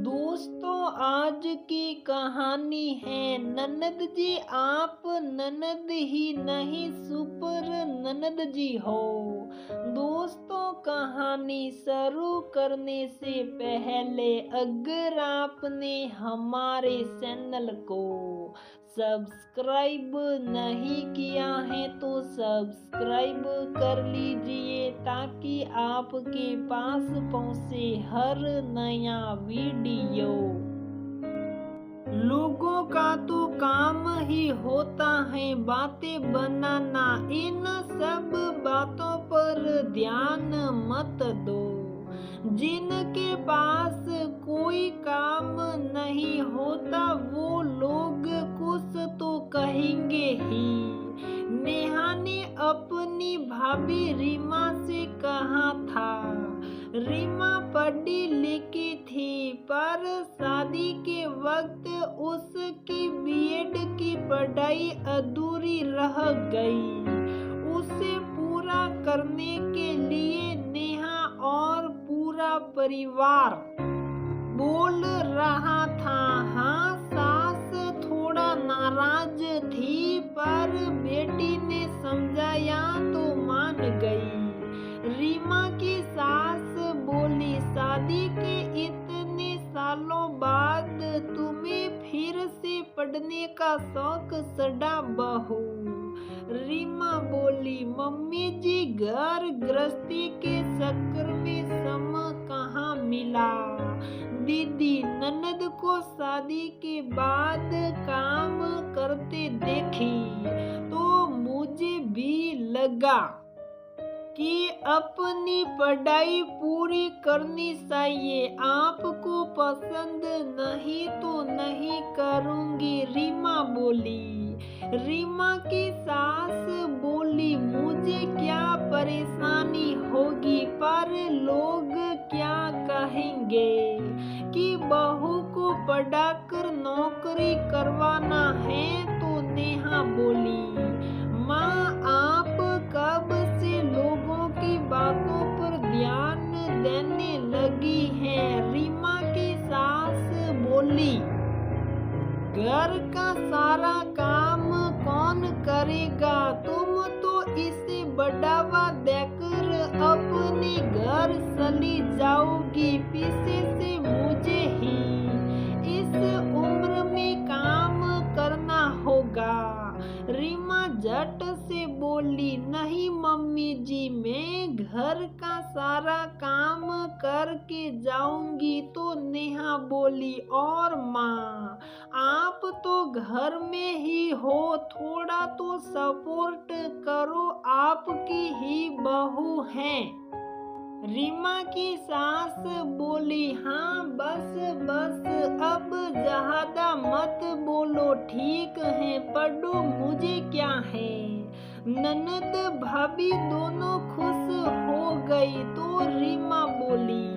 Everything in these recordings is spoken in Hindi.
दोस्तों, आज की कहानी है ननद जी। आप ननद ही नहीं सुपर ननद जी हो। दोस्तों, कहानी शुरू करने से पहले अगर आपने हमारे चैनल को सब्सक्राइब नहीं किया है तो सब्सक्राइब कर लीजिए ताकि आपके पास पहुंचे हर नया वीडियो। लोगों का तो काम ही होता है बातें बनाना, इन सब बातों पर ध्यान मत दो। जिनके पास कोई काम नहीं होता वो लोग कुछ तो कहेंगे ही। नेहा ने अपनी भाभी रीमा से कहा था। रीमा पढ़ी लिखी थी पर शादी के वक्त उसकी बीएड की पढ़ाई अधूरी रह गई। उसे पूरा करने के लिए नेहा और पूरा परिवार बोल रहा था। हाँ, सास थोड़ा नाराज थी पर बेटी ने समझाया तो मान गई। रीमा की सास बोली, शादी के इतने सालों बाद तुम्हें फिर से पढ़ने का शौक चढ़ा बहू। रीमा बोली, मम्मी जी घर गृहस्थी के चक्कर में समय कहाँ मिला। दीदी ननद को शादी के बाद काम करते देखी तो मुझे भी लगा कि अपनी पढ़ाई पूरी करनी चाहिए। आपको पसंद नहीं तो नहीं करूंगी, रीमा बोली। रीमा की सास बोली, मुझे क्या परेशानी होगी पर लोग क्या कहेंगे कि बहू को पढ़ाकर नौकरी करवाना है। तो नेहा बोली, माँ आप कब से लोगों की बातों पर ध्यान देने लगी हैं। रीमा की सास बोली, घर का सारा काम कौन करेगा। तुम तो इसे बढ़ावा देकर अपने घर चली जाओगी, पीछे से मुझे ही इस उम्र में काम करना होगा। रीमा झट से बोली, नहीं मम्मी जी, मैं घर का सारा काम करके जाऊंगी। तो नेहा बोली, और माँ आप तो घर में ही हो, थोड़ा तो सपोर्ट करो, आपकी ही बहू हैं। रीमा की सास बोली, हाँ बस बस अब ज्यादा मत बोलो, ठीक है पढ़ो, मुझे क्या है। ननद भाभी दोनों खुश हो गई। तो रीमा बोली,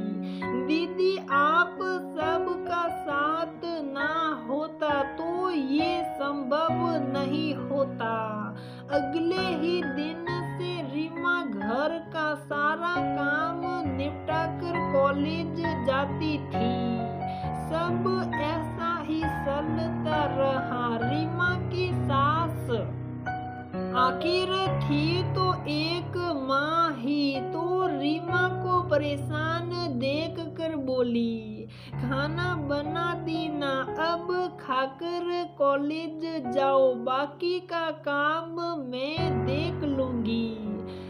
दीदी आप सबका साथ ना होता तो ये संभव नहीं होता। अगले ही दिन से रीमा घर का सारा काम निपटाकर कॉलेज जाती थी। सब ऐसा ही चलता रहा। रीमा की सास आखिर थी तो एक माँ ही। तो रीमा को परेशान देख कर बोली, खाना बना दी ना, अब खाकर कॉलेज जाओ, बाकी का काम मैं देख लूंगी।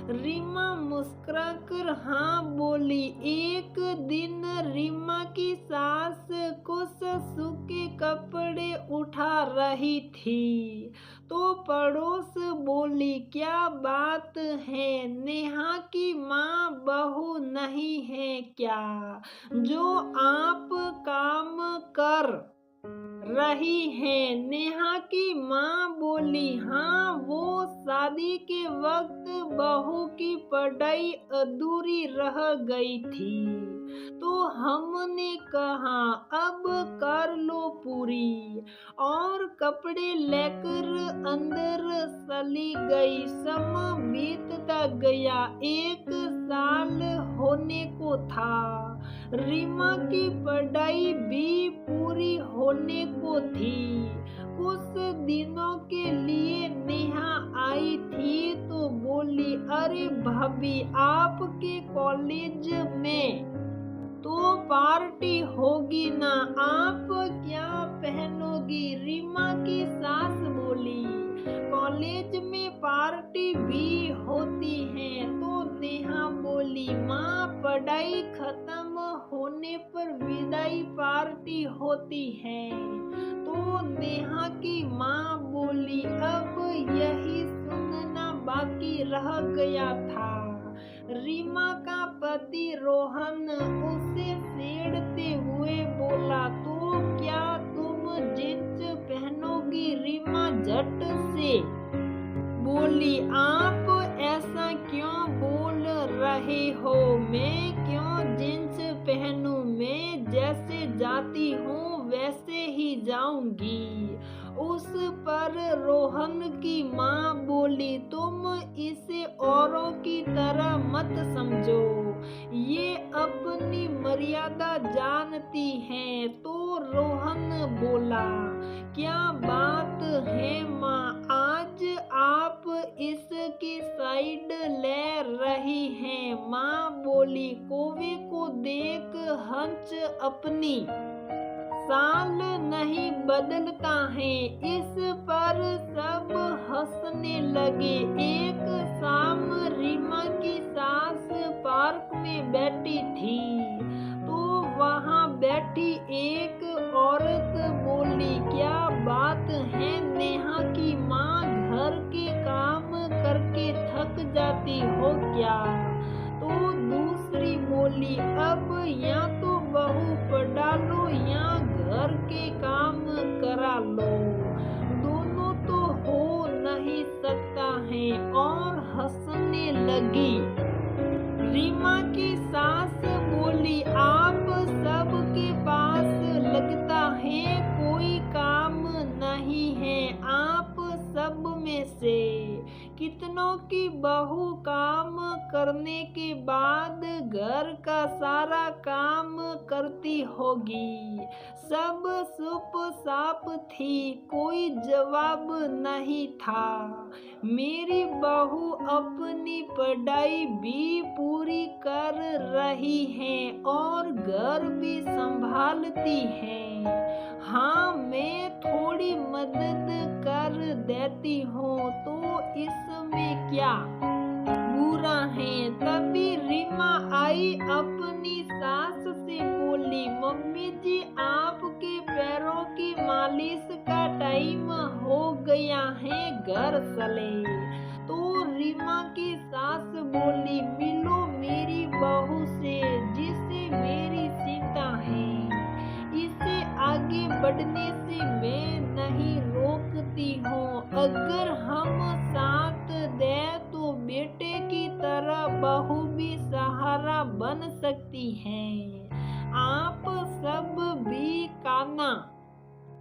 रीमा मुस्कुराकर हाँ बोली। एक दिन रीमा की सास कुछ सूखे कपड़े उठा रही थी तो पड़ोस बोली, क्या बात है, नेहा की माँ बहू नहीं है क्या जो आप काम कर रही है। नेहा की माँ बोली, हाँ वो शादी के वक्त बहू की पढ़ाई अधूरी रह गई थी तो हमने कहा अब कर लो पूरी और कपड़े लेकर अंदर चली गई। समय बीतता गया, 1 साल होने को था। रीमा की पढ़ाई भी पूरी होने को थी। कुछ दिनों के लिए नेहा आई थी तो बोली, अरे भाभी, आपके कॉलेज में तो पार्टी होगी ना, आप क्या पहनोगी? रीमा की सास बोली, कॉलेज में पार्टी भी होती है। तो नेहा बोली, माँ, पढ़ाई खत्म होने पर विदाई पार्टी होती है। तो नेहा की माँ बोली, अब यही सुनना बाकी रह गया था। रीमा का पति रोहन उसे छेड़ते हुए बोला, तो क्या तुम जींस पहनोगी? रीमा झट से बोली, आप ऐसा क्यों बोल रहे हो? मैं क्यों जींस पहनूं? मैं जैसे जाती हूँ वैसे ही जाऊंगी। उस पर रोहन की माँ बोली, तुम इसे औरों की तरह मत समझो, ये अपनी मर्यादा जानती है। तो रोहन बोला, क्या बात है माँ, आज आप इसकी साइड ले रही हैं? माँ बोली, कौवे को देख हंस अपनी साल नहीं बदलता है। इस पर सब हंसने लगे। एक शाम रीमा की सास पार्क में बैठी थी तो वहां बैठी एक औरत बोली, क्या बात है नेहा की माँ, घर के काम करके थक जाती हो क्या? तो दूसरी बोली, अब या तो बहू पढ़ा लो या घर के काम करा लो, दोनों तो हो नहीं सकता है। और हंसने लगी। रीमा की सास बोली, आप सबके पास लगता है कोई काम नहीं है। आप सब में से कितनों की बहू काम करने के बाद घर का सारा काम करती होगी। सब चुप साप थी, कोई जवाब नहीं था। मेरी बहू अपनी पढ़ाई भी पूरी कर रही है और घर भी संभालती है। हाँ, मैं थोड़ी मदद कर देती हूँ तो इसमें क्या बुरा है? तभी रीमा आई, अपनी सास से बोली, मम्मी जी, आपके पैरों की मालिश का टाइम हो गया है, घर चले। तो रीमा की सास बोली, मिलो मेरी बहू से जिसे मेरी चिंता है। इसे आगे बढ़ने से मैं नहीं रोकती हूँ। अगर हम साथ दे तो बेटे की तरह बहू भी सहारा बन सकती है। आप सब भी काना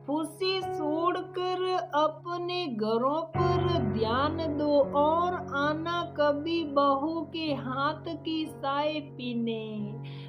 फूसी छोड़कर अपने घरों पर ध्यान दो और आना कभी बहू के हाथ की चाय पीने।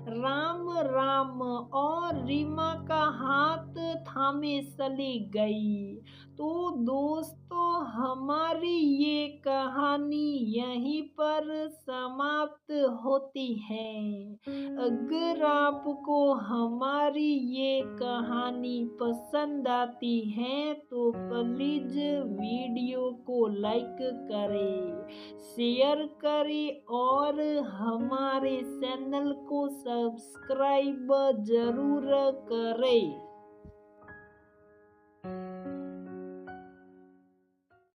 राम राम। और रीमा का हाथ थामे चली गई। तो दोस्तों, हमारी ये कहानी यहीं पर समाप्त होती है। अगर आपको हमारी ये कहानी पसंद आती है तो प्लीज वीडियो को लाइक करें, शेयर करें और हमारे चैनल को सब्सक्राइब जरूर करें।